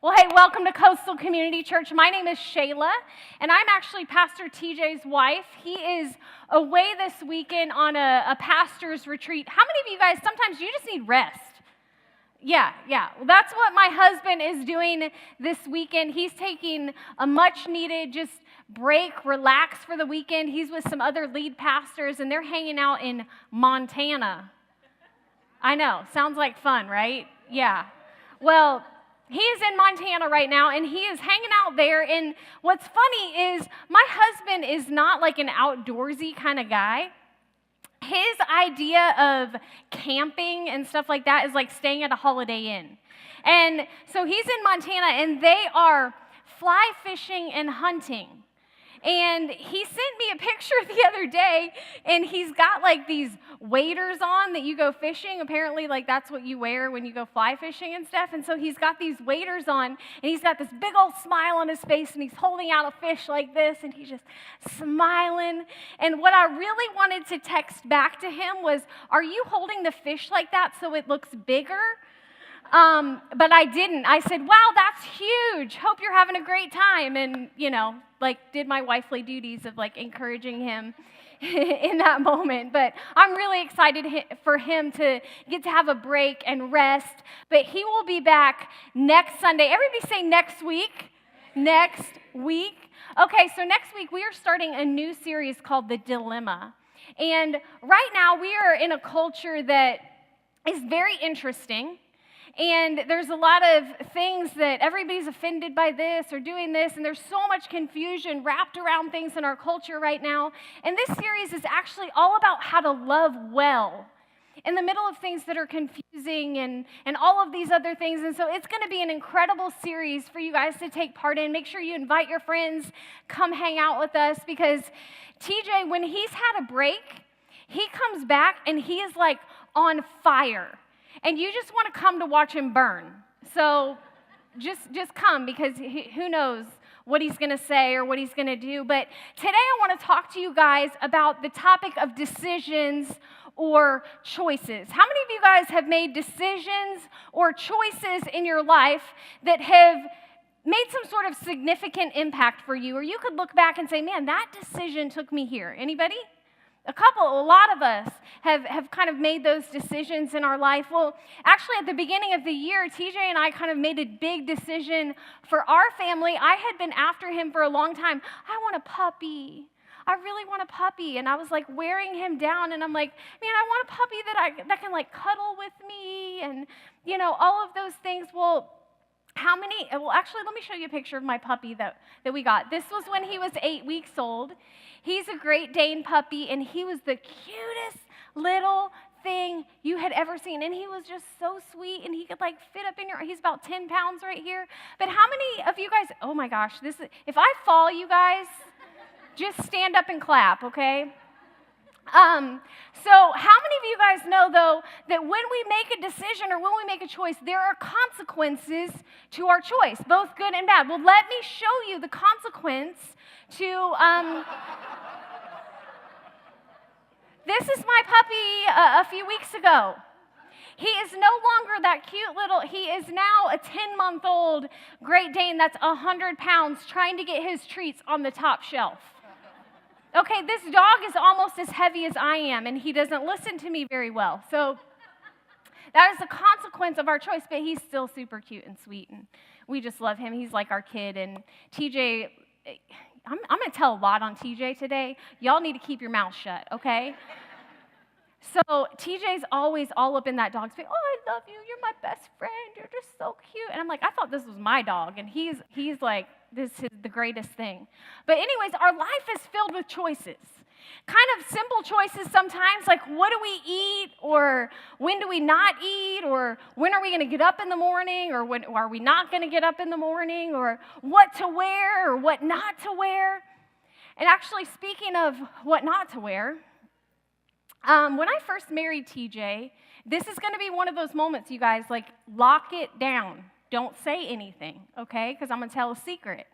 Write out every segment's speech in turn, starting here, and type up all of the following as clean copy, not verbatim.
Well, hey, welcome to Coastal Community Church. My name is Shayla, and I'm actually Pastor TJ's wife. He is away this weekend on a pastor's retreat. How many of you guys, sometimes you just need rest? Yeah. Well, that's what my husband is doing this weekend. He's taking a much-needed just break, relax for the weekend. He's with some other lead pastors, and they're hanging out in Montana. I know, sounds like fun, right? Yeah. Well, he is in Montana right now, and he is hanging out there, and what's funny is my husband is not like an outdoorsy kind of guy. His idea of camping and stuff like that is like staying at a Holiday Inn. And so he's in Montana, and they are fly fishing and hunting. And he sent me a picture the other day, and he's got like these waders on that you go fishing. Apparently, like that's what you wear when you go fly fishing and stuff. And so he's got these waders on, and he's got this big old smile on his face, and he's holding out a fish like this, and he's just smiling. And what I really wanted to text back to him was, are you holding the fish like that so it looks bigger? But I didn't. I said, wow, that's huge. Hope you're having a great time. And, did my wifely duties of encouraging him in that moment. But I'm really excited for him to get to have a break and rest. But he will be back next Sunday. Everybody say next week. Next week. Okay, so next week we are starting a new series called The Dilemma. And right now we are in a culture that is very interesting. And there's a lot of things that everybody's offended by this or doing this, and there's so much confusion wrapped around things in our culture right now. And this series is actually all about how to love well in the middle of things that are confusing and all of these other things. And so it's going to be an incredible series for you guys to take part in. Make sure you invite your friends, come hang out with us, because TJ, when he's had a break, he comes back and he is like on fire. And you just want to come to watch him burn. So just come, because who knows what he's going to say or what he's going to do. But today I want to talk to you guys about the topic of decisions or choices. How many of you guys have made decisions or choices in your life that have made some sort of significant impact for you? Or you could look back and say, man, that decision took me here. Anybody? A lot of us have kind of made those decisions in our life. Well, actually, at the beginning of the year, TJ and I kind of made a big decision for our family. I had been after him for a long time. I want a puppy. I really want a puppy. And I was like wearing him down, and I'm like, man, I want a puppy that can like cuddle with me and, all of those things. Well, actually, let me show you a picture of my puppy that we got. This was when he was 8 weeks old. He's a Great Dane puppy, and he was the cutest little thing you had ever seen. And he was just so sweet, and he could fit up in he's about 10 pounds right here. But how many of you guys, oh my gosh, if I fall, you guys, just stand up and clap, okay? So how many of you guys know, though, that when we make a decision or when we make a choice, there are consequences to our choice, both good and bad? Well, let me show you the consequence to, this is my puppy a few weeks ago. He is no longer that cute he is now a 10-month-old Great Dane that's 100 pounds trying to get his treats on the top shelf. Okay, this dog is almost as heavy as I am, and he doesn't listen to me very well. So that is the consequence of our choice, but he's still super cute and sweet, and we just love him. He's like our kid. And TJ, I'm going to tell a lot on TJ today. Y'all need to keep your mouth shut, okay? So TJ's always all up in that dog's face. Oh, I love you. You're my best friend. You're just so cute. And I'm like, I thought this was my dog, and he's like, this is the greatest thing. But anyways, our life is filled with choices. Kind of simple choices sometimes, like what do we eat, or when do we not eat, or when are we going to get up in the morning, or when are we not going to get up in the morning, or what to wear or what not to wear. And actually, speaking of what not to wear, when I first married TJ, this is going to be one of those moments, you guys, lock it down. Don't say anything, okay? Because I'm going to tell a secret.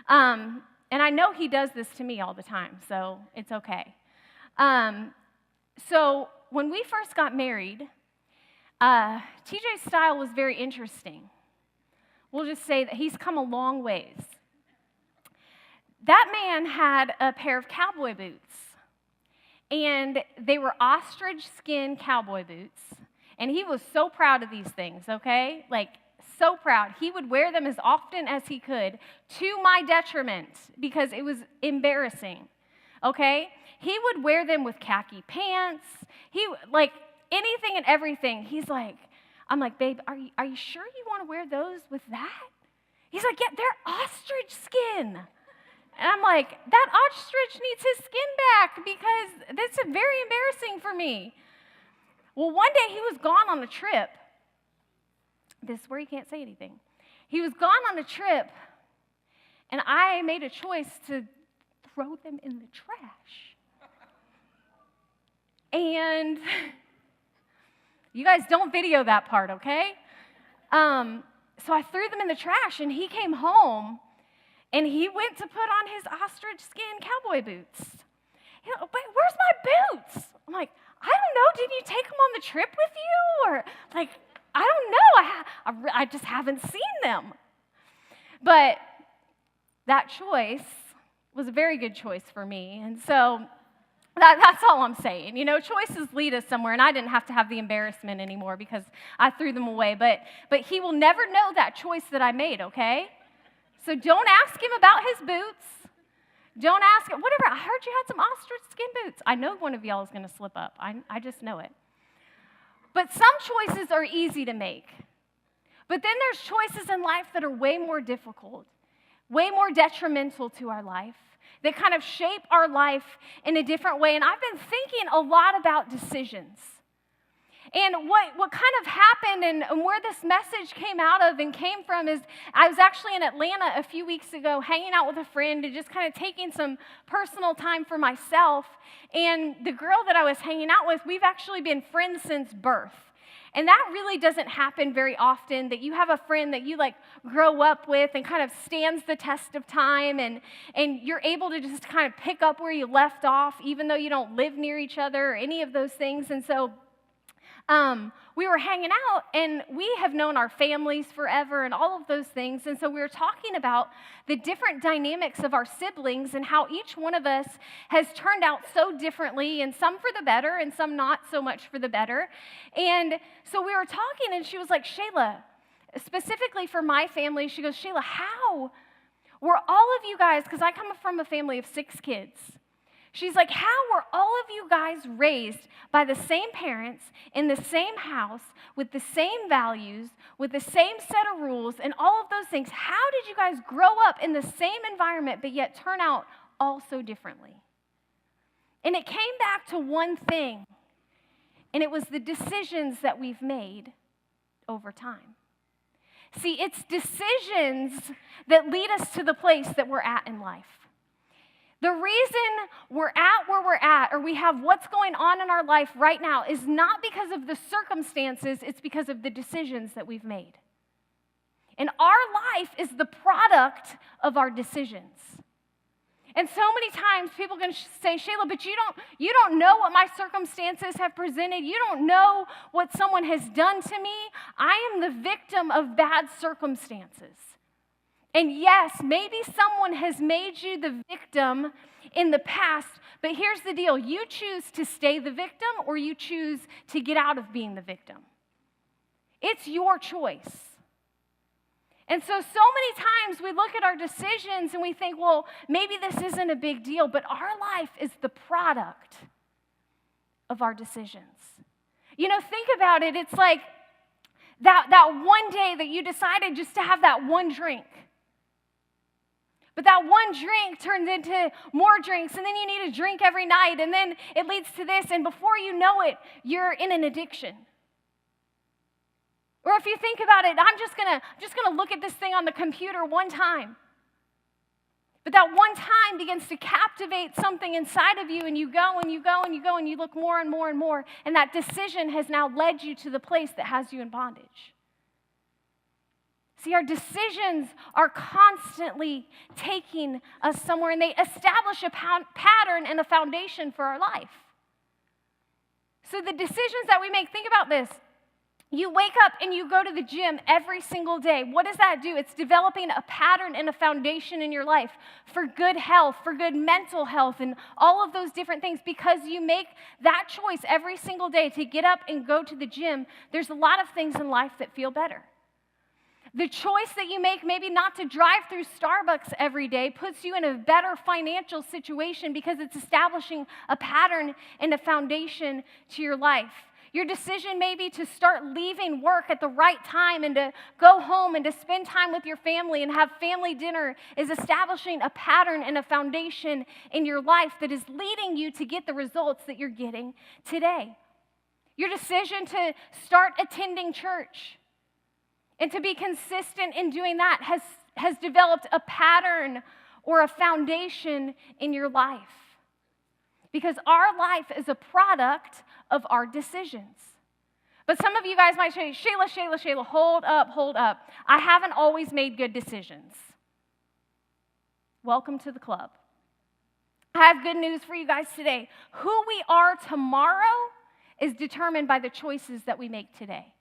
And I know he does this to me all the time, so it's okay. So when we first got married, TJ's style was very interesting. We'll just say that he's come a long ways. That man had a pair of cowboy boots, and they were ostrich skin cowboy boots, and he was so proud of these things, okay? Like, so proud. He would wear them as often as he could, to my detriment, because it was embarrassing, okay? He would wear them with khaki pants. Like, anything and everything. He's like, I'm like, babe, are you sure you want to wear those with that? He's like, yeah, they're ostrich skin. And I'm like, that ostrich needs his skin back because that's very embarrassing for me. Well, one day he was gone on a trip. This is where he can't say anything. He was gone on a trip, and I made a choice to throw them in the trash. And you guys don't video that part, okay? So I threw them in the trash, and he came home, and he went to put on his ostrich skin cowboy boots. You know, wait, where's my boots? I'm like, I don't know. Did you take them on the trip with you? Or, like, I don't know. I just haven't seen them. But that choice was a very good choice for me. And so that's all I'm saying. You know, choices lead us somewhere, and I didn't have to have the embarrassment anymore because I threw them away. But he will never know that choice that I made, okay? So don't ask him about his boots. Don't ask him, whatever, I heard you had some ostrich skin boots. I know one of y'all is going to slip up. I just know it. But some choices are easy to make. But then there's choices in life that are way more difficult, way more detrimental to our life, that kind of shape our life in a different way. And I've been thinking a lot about decisions. And what kind of happened and where this message came out of and came from is I was actually in Atlanta a few weeks ago hanging out with a friend and just kind of taking some personal time for myself. And the girl that I was hanging out with, we've actually been friends since birth. And that really doesn't happen very often, that you have a friend that you like grow up with and kind of stands the test of time and you're able to just kind of pick up where you left off even though you don't live near each other or any of those things. And so we were hanging out, and we have known our families forever and all of those things. And so we were talking about the different dynamics of our siblings and how each one of us has turned out so differently, and some for the better and some not so much for the better. And so we were talking, and she was like, Shayla, specifically for my family, she goes, Shayla, how were all of you guys, because I come from a family of 6 kids, she's like, how were all of you guys raised by the same parents, in the same house, with the same values, with the same set of rules, and all of those things? How did you guys grow up in the same environment, but yet turn out all so differently? And it came back to one thing, and it was the decisions that we've made over time. See, it's decisions that lead us to the place that we're at in life. The reason we're at where we're at, or we have what's going on in our life right now, is not because of the circumstances, it's because of the decisions that we've made. And our life is the product of our decisions. And so many times people can say, Shayla, but you don't know what my circumstances have presented. You don't know what someone has done to me. I am the victim of bad circumstances. And yes, maybe someone has made you the victim in the past, but here's the deal. You choose to stay the victim or you choose to get out of being the victim. It's your choice. And so many times we look at our decisions and we think, well, maybe this isn't a big deal, but our life is the product of our decisions. You know, think about it. It's like that one day that you decided just to have that one drink. But that one drink turns into more drinks, and then you need a drink every night, and then it leads to this, and before you know it, you're in an addiction. Or if you think about it, I'm just gonna look at this thing on the computer one time. But that one time begins to captivate something inside of you, and you go and you go and you go, and you look more and more and more, and that decision has now led you to the place that has you in bondage. See, our decisions are constantly taking us somewhere, and they establish a pattern and a foundation for our life. So the decisions that we make, think about this. You wake up and you go to the gym every single day. What does that do? It's developing a pattern and a foundation in your life for good health, for good mental health, and all of those different things. Because you make that choice every single day to get up and go to the gym, there's a lot of things in life that feel better. The choice that you make maybe not to drive through Starbucks every day puts you in a better financial situation because it's establishing a pattern and a foundation to your life. Your decision maybe to start leaving work at the right time and to go home and to spend time with your family and have family dinner is establishing a pattern and a foundation in your life that is leading you to get the results that you're getting today. Your decision to start attending church and to be consistent in doing that has developed a pattern or a foundation in your life. Because our life is a product of our decisions. But some of you guys might say, Shayla, hold up. I haven't always made good decisions. Welcome to the club. I have good news for you guys today. Who we are tomorrow is determined by the choices that we make today.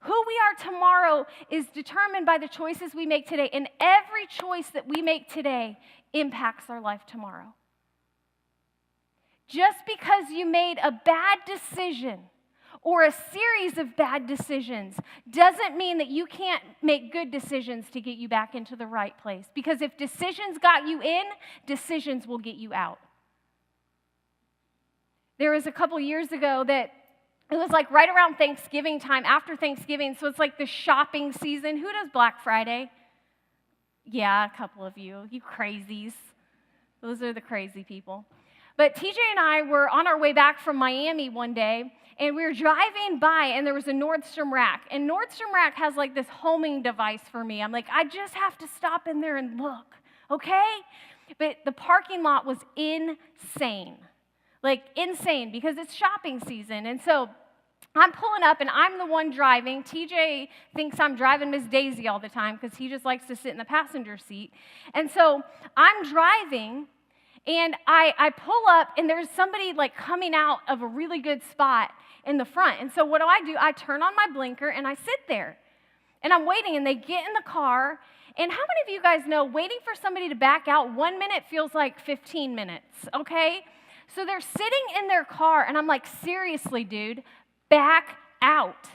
Who we are tomorrow is determined by the choices we make today, and every choice that we make today impacts our life tomorrow. Just because you made a bad decision or a series of bad decisions doesn't mean that you can't make good decisions to get you back into the right place. Because if decisions got you in, decisions will get you out. There was a couple years ago that it was like right around Thanksgiving time, after Thanksgiving, so it's like the shopping season. Who does Black Friday? Yeah, a couple of you crazies. Those are the crazy people. But TJ and I were on our way back from Miami one day, and we were driving by, and there was a Nordstrom Rack. And Nordstrom Rack has like this homing device for me. I'm like, I just have to stop in there and look, okay? But the parking lot was insane. Like insane, because it's shopping season. And so I'm pulling up, and I'm the one driving. TJ thinks I'm driving Miss Daisy all the time because he just likes to sit in the passenger seat. And so I'm driving, and I pull up, and there's somebody like coming out of a really good spot in the front. And so what do? I turn on my blinker, and I sit there. And I'm waiting, and they get in the car. And how many of you guys know waiting for somebody to back out 1 minute feels like 15 minutes, okay? So they're sitting in their car, and I'm like, seriously, dude, back out.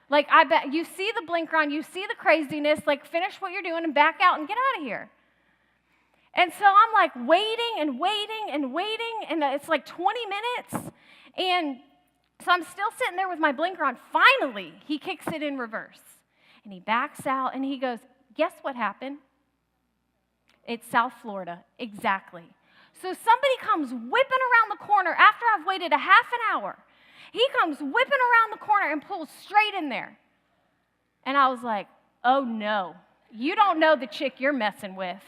Like, I bet you see the blinker on, you see the craziness, like, finish what you're doing and back out and get out of here. And so I'm like waiting, and it's like 20 minutes. And so I'm still sitting there with my blinker on. Finally, he kicks it in reverse. And he backs out, and he goes, guess what happened? It's South Florida, exactly. So somebody comes whipping around the corner after I've waited a half an hour. He comes whipping around the corner and pulls straight in there. And I was like, oh no, you don't know the chick you're messing with.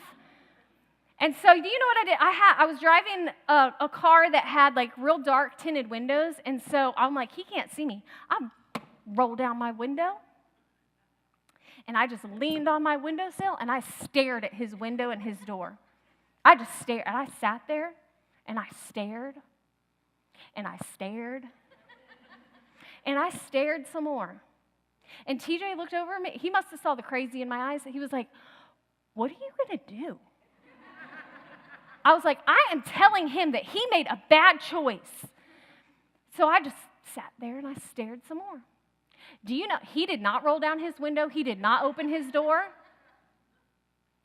And so do you know what I did? I was driving a car that had like real dark tinted windows. And so I'm like, he can't see me. I rolled down my window. And I just leaned on my windowsill and I stared at his window and his door. I just stared, and I sat there, and I stared, and I stared, and I stared some more. And TJ looked over at me. He must have saw the crazy in my eyes. He was like, what are you going to do? I was like, I am telling him that he made a bad choice. So I just sat there, and I stared some more. Do you know, he did not roll down his window. He did not open his door.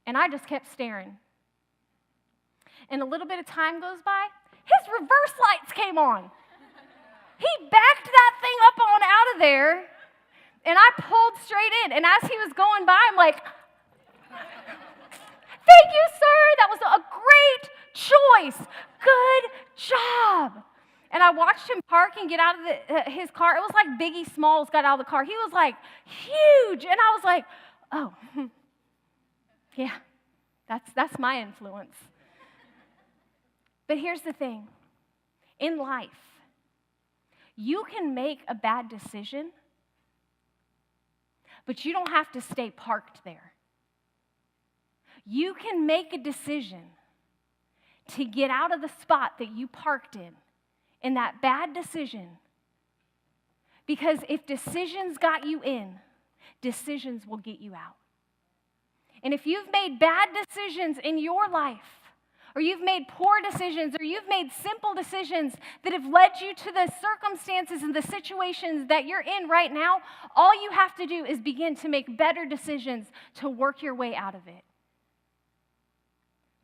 And I just kept staring. And a little bit of time goes by, his reverse lights came on. He backed that thing up on out of there, and I pulled straight in. And as he was going by, I'm like, thank you, sir. That was a great choice. Good job. And I watched him park and get out of his car. It was like Biggie Smalls got out of the car. He was like huge. And I was like, oh, yeah, that's my influence. But here's the thing. In life, you can make a bad decision, but you don't have to stay parked there. You can make a decision to get out of the spot that you parked in that bad decision. Because if decisions got you in, decisions will get you out. And if you've made bad decisions in your life, or you've made poor decisions, or you've made simple decisions that have led you to the circumstances and the situations that you're in right now, all you have to do is begin to make better decisions to work your way out of it.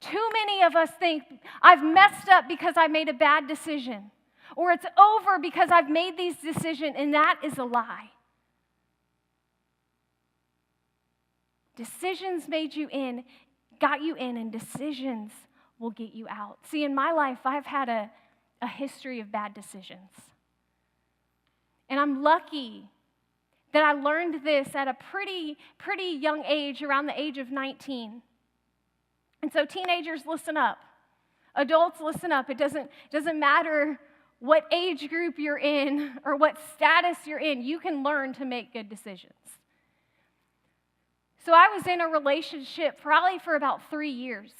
Too many of us think, I've messed up because I made a bad decision, or it's over because I've made these decisions, and that is a lie. Decisions got you in, and decisions will get you out. See, in my life, I've had a history of bad decisions. And I'm lucky that I learned this at a pretty young age, around the age of 19. And so teenagers, listen up. Adults, listen up. It doesn't matter what age group you're in or what status you're in. You can learn to make good decisions. So I was in a relationship probably for about 3 years.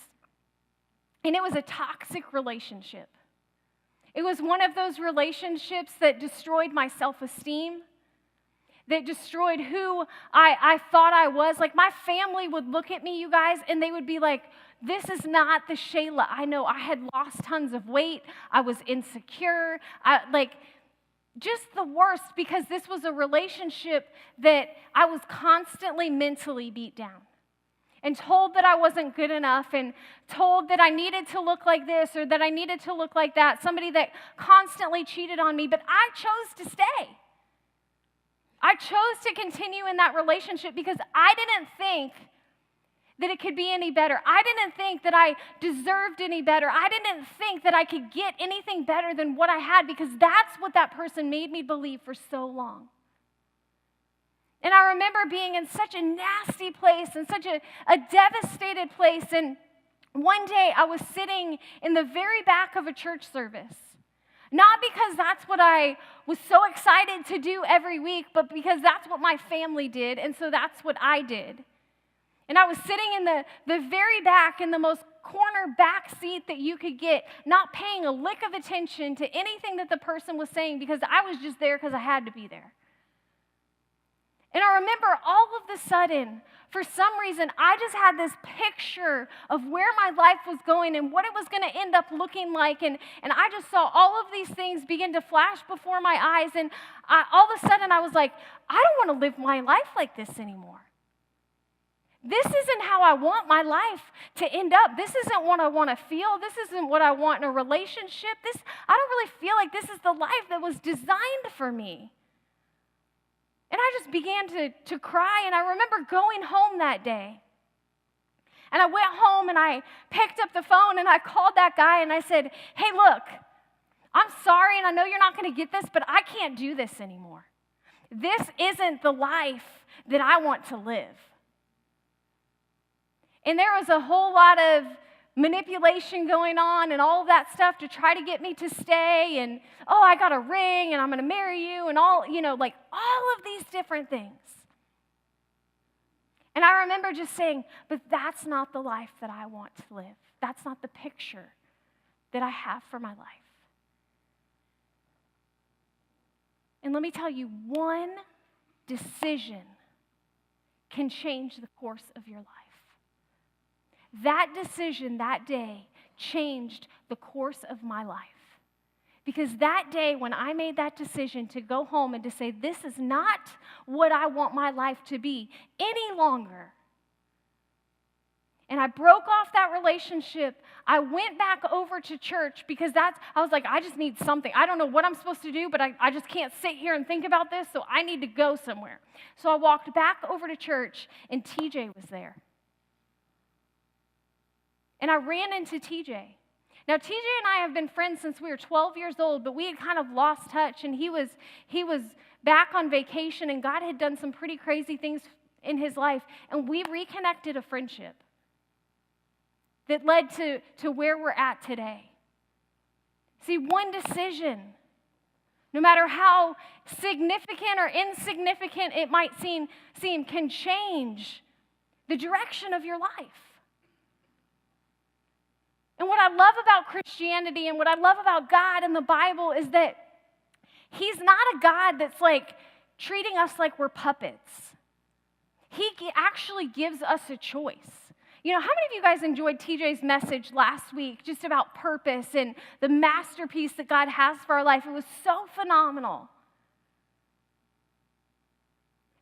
And it was a toxic relationship. It was one of those relationships that destroyed my self-esteem, that destroyed who I thought I was. Like, my family would look at me, you guys, and they would be like, this is not the Shayla I know. I had lost tons of weight. I was insecure. Just the worst, because this was a relationship that I was constantly mentally beat down and told that I wasn't good enough, and told that I needed to look like this or that I needed to look like that, somebody that constantly cheated on me, but I chose to stay. I chose to continue in that relationship because I didn't think that it could be any better. I didn't think that I deserved any better. I didn't think that I could get anything better than what I had, because that's what that person made me believe for so long. And I remember being in such a nasty place and such a devastated place. And one day I was sitting in the very back of a church service. Not because that's what I was so excited to do every week, but because that's what my family did, and so that's what I did. And I was sitting in the very back, in the most corner back seat that you could get, not paying a lick of attention to anything that the person was saying, because I was just there because I had to be there. And I remember all of a sudden, for some reason, I just had this picture of where my life was going and what it was going to end up looking like. And I just saw all of these things begin to flash before my eyes. And all of a sudden, I was like, I don't want to live my life like this anymore. This isn't how I want my life to end up. This isn't what I want to feel. This isn't what I want in a relationship. I don't really feel like this is the life that was designed for me. And I just began to cry, and I remember going home that day. And I went home, and I picked up the phone, and I called that guy, and I said, hey, look, I'm sorry, and I know you're not going to get this, but I can't do this anymore. This isn't the life that I want to live. And there was a whole lot of manipulation going on and all of that stuff to try to get me to stay, and I got a ring and I'm going to marry you, and all of these different things. And I remember just saying, but that's not the life that I want to live. That's not the picture that I have for my life. And let me tell you, one decision can change the course of your life. That decision that day changed the course of my life. Because that day when I made that decision to go home and to say, this is not what I want my life to be any longer, and I broke off that relationship, I went back over to church because I was like, I just need something. I don't know what I'm supposed to do, but I just can't sit here and think about this, so I need to go somewhere. So I walked back over to church, and TJ was there. And I ran into TJ. Now, TJ and I have been friends since we were 12 years old, but we had kind of lost touch, and he was back on vacation, and God had done some pretty crazy things in his life, and we reconnected a friendship that led to where we're at today. See, one decision, no matter how significant or insignificant it might seem, can change the direction of your life. And what I love about Christianity and what I love about God and the Bible is that He's not a God that's like treating us like we're puppets. He actually gives us a choice. You know, how many of you guys enjoyed TJ's message last week just about purpose and the masterpiece that God has for our life? It was so phenomenal.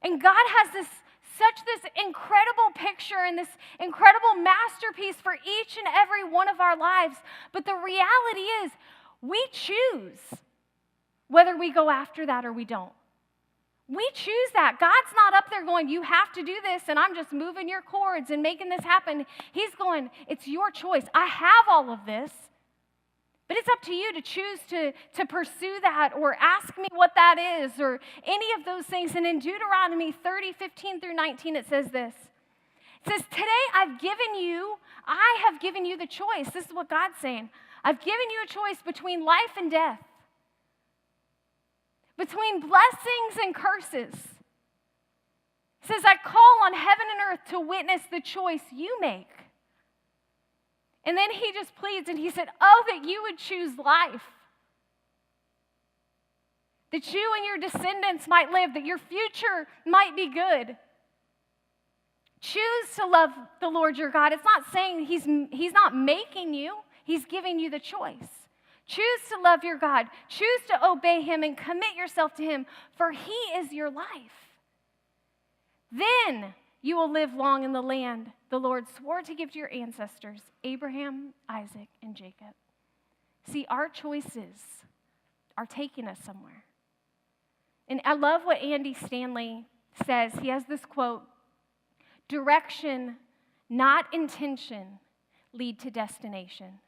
And God has this incredible picture and this incredible masterpiece for each and every one of our lives. But the reality is, we choose whether we go after that or we don't. We choose that. God's not up there going, you have to do this, and I'm just moving your cords and making this happen. He's going, it's your choice. I have all of this, but it's up to you to choose to pursue that or ask me what that is or any of those things. And in Deuteronomy 30:15 through 19, it says this. It says, today I have given you the choice. This is what God's saying. I've given you a choice between life and death, between blessings and curses. It says, I call on heaven and earth to witness the choice you make. And then he just pleads and he said, oh, that you would choose life. That you and your descendants might live, that your future might be good. Choose to love the Lord your God. It's not saying he's not making you. He's giving you the choice. Choose to love your God. Choose to obey him and commit yourself to him, for he is your life. Then you will live long in the land the Lord swore to give to your ancestors, Abraham, Isaac, and Jacob. See, our choices are taking us somewhere. And I love what Andy Stanley says. He has this quote, direction, not intention, lead to destination.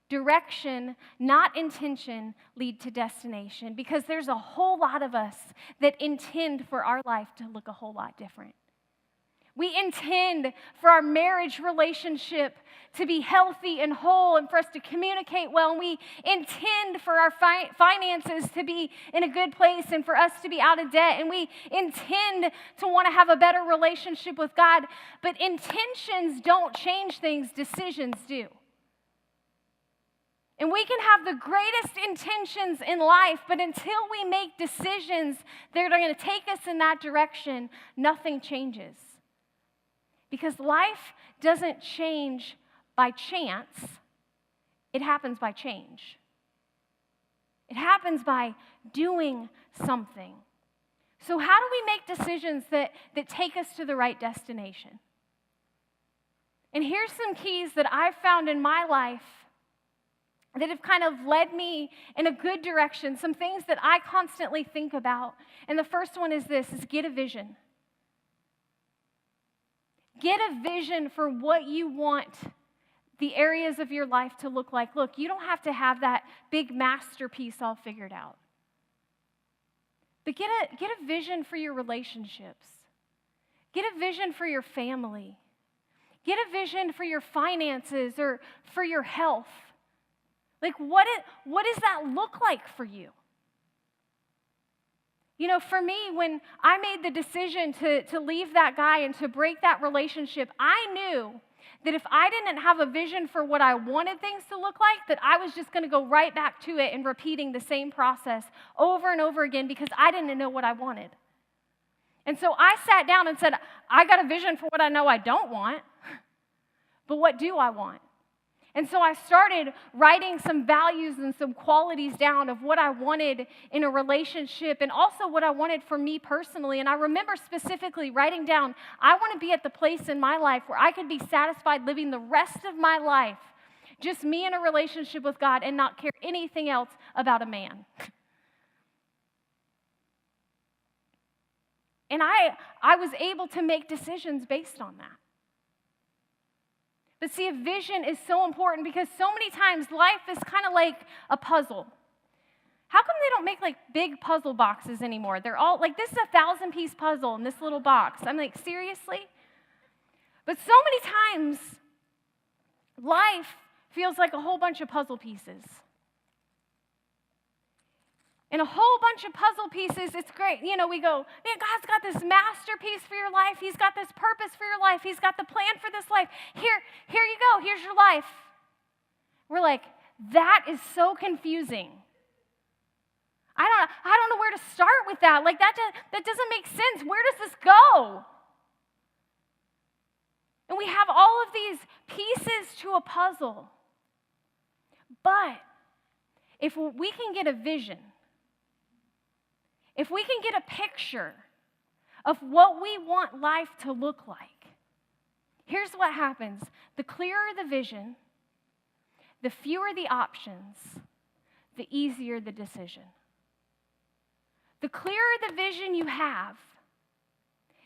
Direction, not intention, lead to destination. Because there's a whole lot of us that intend for our life to look a whole lot different. We intend for our marriage relationship to be healthy and whole and for us to communicate well. And we intend for our finances to be in a good place and for us to be out of debt. And we intend to want to have a better relationship with God. But intentions don't change things, decisions do. And we can have the greatest intentions in life, but until we make decisions that are going to take us in that direction, nothing changes. Because life doesn't change by chance, it happens by change. It happens by doing something. So how do we make decisions that take us to the right destination? And here's some keys that I've found in my life that have kind of led me in a good direction, some things that I constantly think about. And the first one is this, is get a vision. Get a vision for what you want the areas of your life to look like. Look, you don't have to have that big masterpiece all figured out. But get a vision for your relationships. Get a vision for your family. Get a vision for your finances or for your health. Like, what does that look like for you? You know, for me, when I made the decision to leave that guy and to break that relationship, I knew that if I didn't have a vision for what I wanted things to look like, that I was just going to go right back to it and repeating the same process over and over again because I didn't know what I wanted. And so I sat down and said, I got a vision for what I know I don't want, but what do I want? And so I started writing some values and some qualities down of what I wanted in a relationship and also what I wanted for me personally. And I remember specifically writing down, I want to be at the place in my life where I could be satisfied living the rest of my life, just me in a relationship with God and not care anything else about a man. And I was able to make decisions based on that. But see, a vision is so important because so many times life is kind of like a puzzle. How come they don't make like big puzzle boxes anymore? They're all like, this is a 1,000-piece puzzle in this little box. I'm like, seriously? But so many times, life feels like a whole bunch of puzzle pieces. And a whole bunch of puzzle pieces, it's great. You know, we go, man, God's got this masterpiece for your life. He's got this purpose for your life. He's got the plan for this life. Here you go. Here's your life. We're like, that is so confusing. I don't know where to start with that. Like that doesn't make sense. Where does this go? And we have all of these pieces to a puzzle. But if we can get a vision, if we can get a picture of what we want life to look like, here's what happens. The clearer the vision, the fewer the options, the easier the decision. The clearer the vision you have,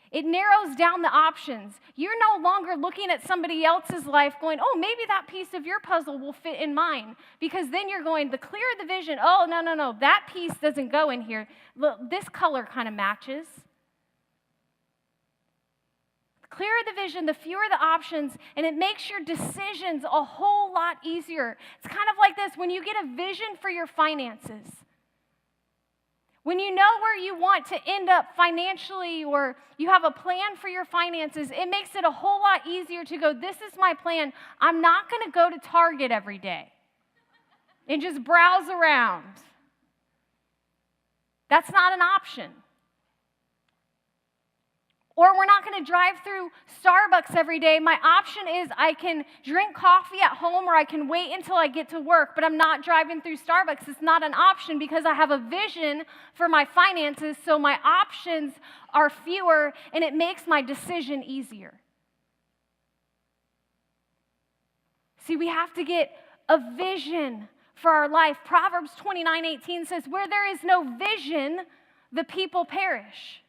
it narrows down the options. You're no longer looking at somebody else's life going, oh, maybe that piece of your puzzle will fit in mine. Because then you're going, the clearer the vision, oh, no, that piece doesn't go in here. Look, this color kind of matches. The clearer the vision, the fewer the options, and it makes your decisions a whole lot easier. It's kind of like this, when you get a vision for your finances. When you know where you want to end up financially, or you have a plan for your finances, it makes it a whole lot easier to go, this is my plan. I'm not going to go to Target every day and just browse around. That's not an option. Or we're not going to drive through Starbucks every day. My option is I can drink coffee at home or I can wait until I get to work, but I'm not driving through Starbucks. It's not an option because I have a vision for my finances, so my options are fewer and it makes my decision easier. See, we have to get a vision for our life. Proverbs 29:18 says, where there is no vision, the people perish.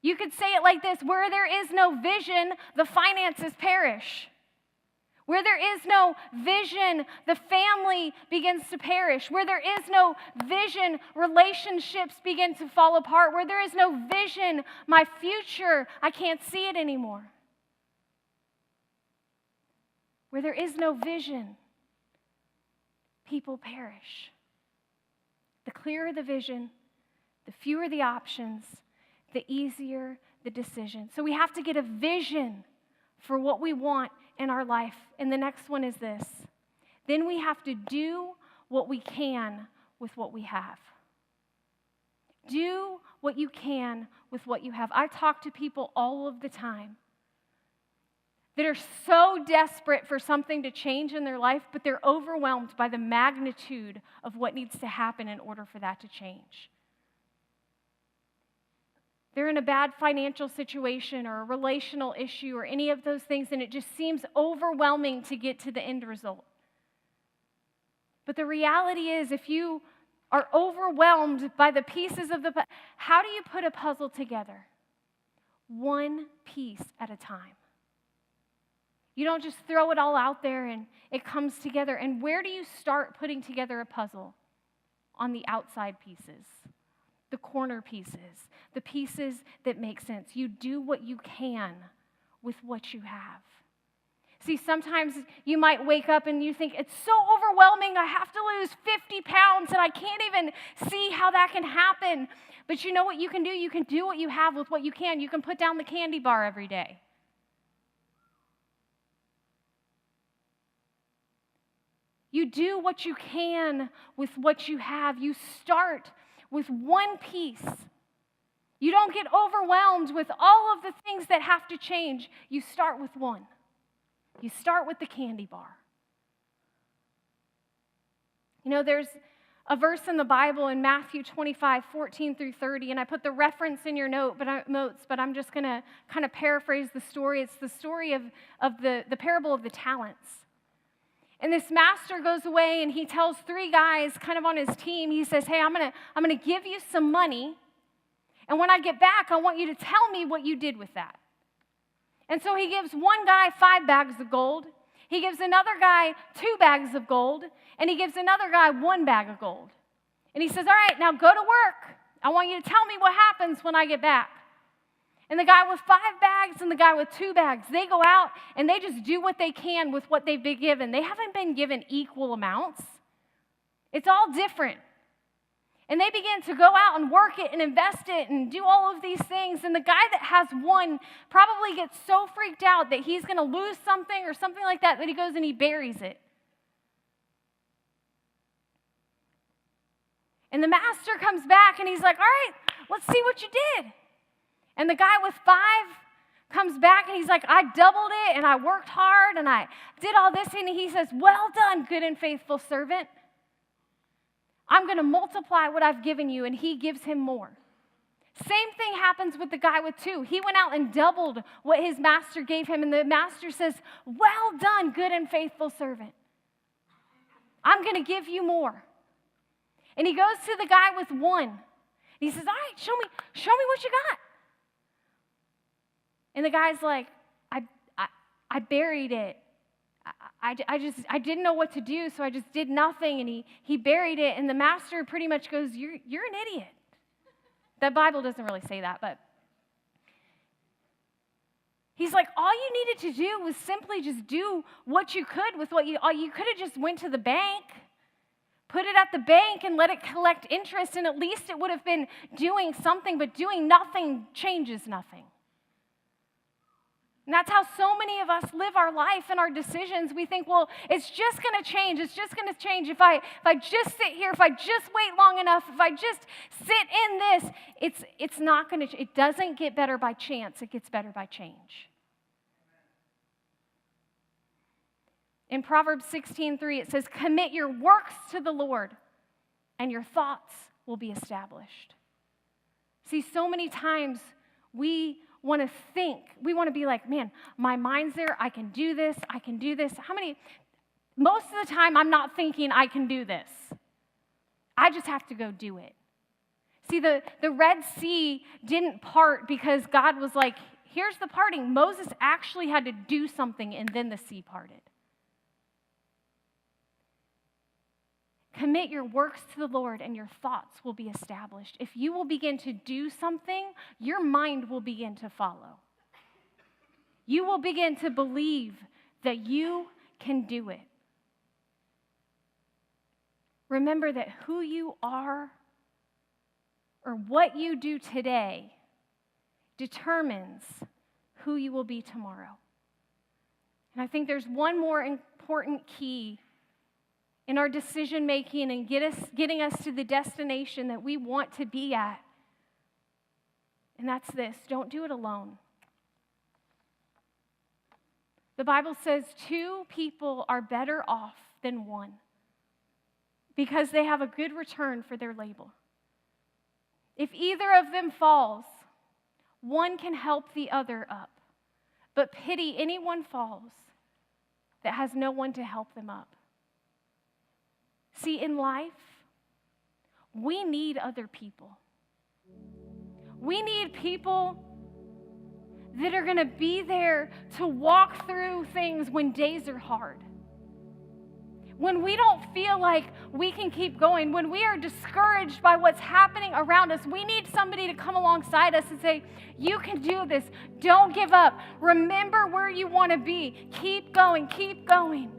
You could say it like this, where there is no vision, the finances perish. Where there is no vision, the family begins to perish. Where there is no vision, relationships begin to fall apart. Where there is no vision, my future, I can't see it anymore. Where there is no vision, people perish. The clearer the vision, the fewer the options, the easier the decision. So we have to get a vision for what we want in our life. And the next one is this. Then we have to do what we can with what we have. Do what you can with what you have. I talk to people all of the time that are so desperate for something to change in their life, but they're overwhelmed by the magnitude of what needs to happen in order for that to change. They're in a bad financial situation or a relational issue or any of those things, and it just seems overwhelming to get to the end result. But the reality is, if you are overwhelmed by the pieces of how do you put a puzzle together? One piece at a time. You don't just throw it all out there and it comes together. And where do you start putting together a puzzle? On the outside pieces, the corner pieces, the pieces that make sense. You do what you can with what you have. See, sometimes you might wake up and you think, it's so overwhelming, I have to lose 50 pounds and I can't even see how that can happen. But you know what you can do? You can do what you have with what you can. You can put down the candy bar every day. You do what you can with what you have. You start with one piece. You don't get overwhelmed with all of the things that have to change. You start with one. You start with the candy bar. You know, there's a verse in the Bible in Matthew 25:14-30, and I put the reference in your notes, but I'm just going to kind of paraphrase the story. It's the story of the parable of the talents. And this master goes away and he tells three guys kind of on his team, he says, hey, I'm gonna give you some money, and when I get back, I want you to tell me what you did with that. And so he gives one guy 5 bags of gold, he gives another guy 2 bags of gold, and he gives another guy 1 bag of gold. And he says, all right, now go to work. I want you to tell me what happens when I get back. And the guy with 5 bags and the guy with 2 bags, they go out and they just do what they can with what they've been given. They haven't been given equal amounts. It's all different. And they begin to go out and work it and invest it and do all of these things. And the guy that has 1 probably gets so freaked out that he's going to lose something or something like that he goes and he buries it. And the master comes back and he's like, all right, let's see what you did. And the guy with 5 comes back and he's like, I doubled it and I worked hard and I did all this. And he says, well done, good and faithful servant. I'm going to multiply what I've given you. And he gives him more. Same thing happens with the guy with 2. He went out and doubled what his master gave him. And the master says, well done, good and faithful servant. I'm going to give you more. And he goes to the guy with 1. And he says, all right, show me what you got. And the guy's like, I buried it. I didn't know what to do, so I just did nothing. And he buried it. And the master pretty much goes, you're an idiot. That Bible doesn't really say that, but he's like, all you needed to do was simply just do what you could with what you could have just went to the bank, put it at the bank and let it collect interest, and at least it would have been doing something, but doing nothing changes nothing. And that's how so many of us live our life and our decisions. We think, well, it's just going to change. It's just going to change if I just sit here, if I just wait long enough, if I just sit in this. It's not going to. It doesn't get better by chance. It gets better by change. In Proverbs 16:3, it says, commit your works to the Lord, and your thoughts will be established. See, so many times we want to think. We want to be like, man, my mind's there. I can do this. I can do this. Most of the time, I'm not thinking I can do this. I just have to go do it. See, the Red Sea didn't part because God was like, here's the parting. Moses actually had to do something, and then the sea parted. Commit your works to the Lord, and your thoughts will be established. If you will begin to do something, your mind will begin to follow. You will begin to believe that you can do it. Remember that who you are or what you do today determines who you will be tomorrow. And I think there's one more important key in our decision making and getting us to the destination that we want to be at. And that's this: don't do it alone. The Bible says 2 people are better off than 1 because they have a good return for their labor. If either of them falls, one can help the other up. But pity anyone falls that has no one to help them up. See, in life, we need other people. We need people that are going to be there to walk through things when days are hard. When we don't feel like we can keep going, when we are discouraged by what's happening around us, we need somebody to come alongside us and say, you can do this. Don't give up. Remember where you want to be. Keep going. Keep going.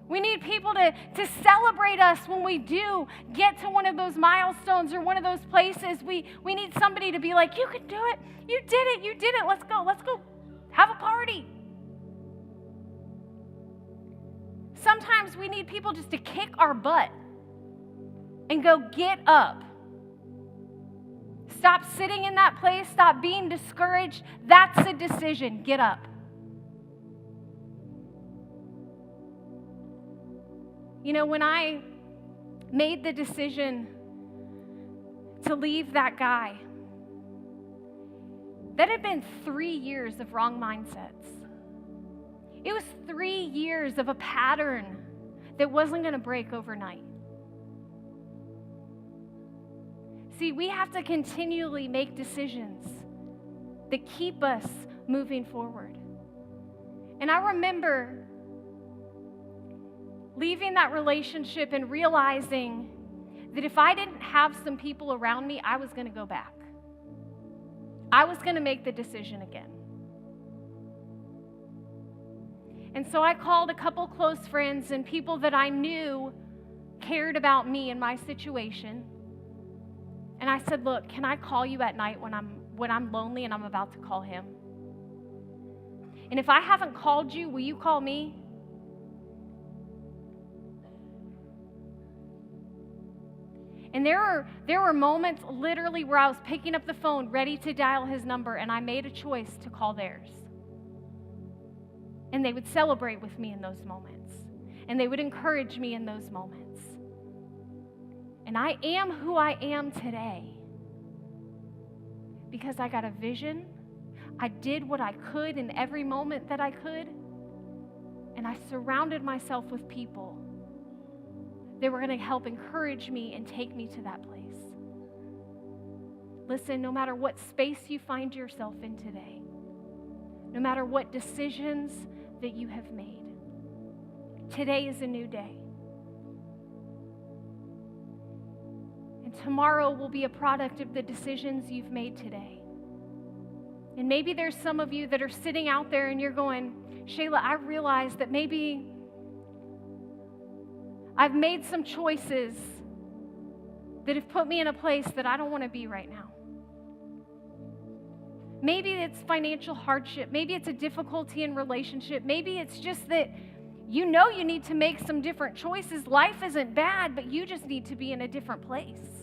We need people to celebrate us when we do get to one of those milestones or one of those places. We need somebody to be like, you can do it. You did it. You did it. Let's go. Let's go have a party. Sometimes we need people just to kick our butt and go, get up. Stop sitting in that place. Stop being discouraged. That's a decision. Get up. You know, when I made the decision to leave that guy, that had been 3 years of wrong mindsets. It was 3 years of a pattern that wasn't going to break overnight. See, we have to continually make decisions that keep us moving forward. And I remember leaving that relationship and realizing that if I didn't have some people around me, I was going to go back. I was going to make the decision again. And so I called a couple close friends and people that I knew cared about me and my situation. And I said, look, can I call you at night when I'm lonely and I'm about to call him? And if I haven't called you, will you call me? And there were moments literally where I was picking up the phone, ready to dial his number, and I made a choice to call theirs. And they would celebrate with me in those moments. And they would encourage me in those moments. And I am who I am today because I got a vision. I did what I could in every moment that I could. And I surrounded myself with people that were going to help encourage me and take me to that place. Listen, no matter what space you find yourself in today, no matter what decisions that you have made, today is a new day. And tomorrow will be a product of the decisions you've made today. And maybe there's some of you that are sitting out there and you're going, Shayla, I realize that maybe I've made some choices that have put me in a place that I don't want to be right now. Maybe it's financial hardship. Maybe it's a difficulty in relationship. Maybe it's just that you know you need to make some different choices. Life isn't bad, but you just need to be in a different place.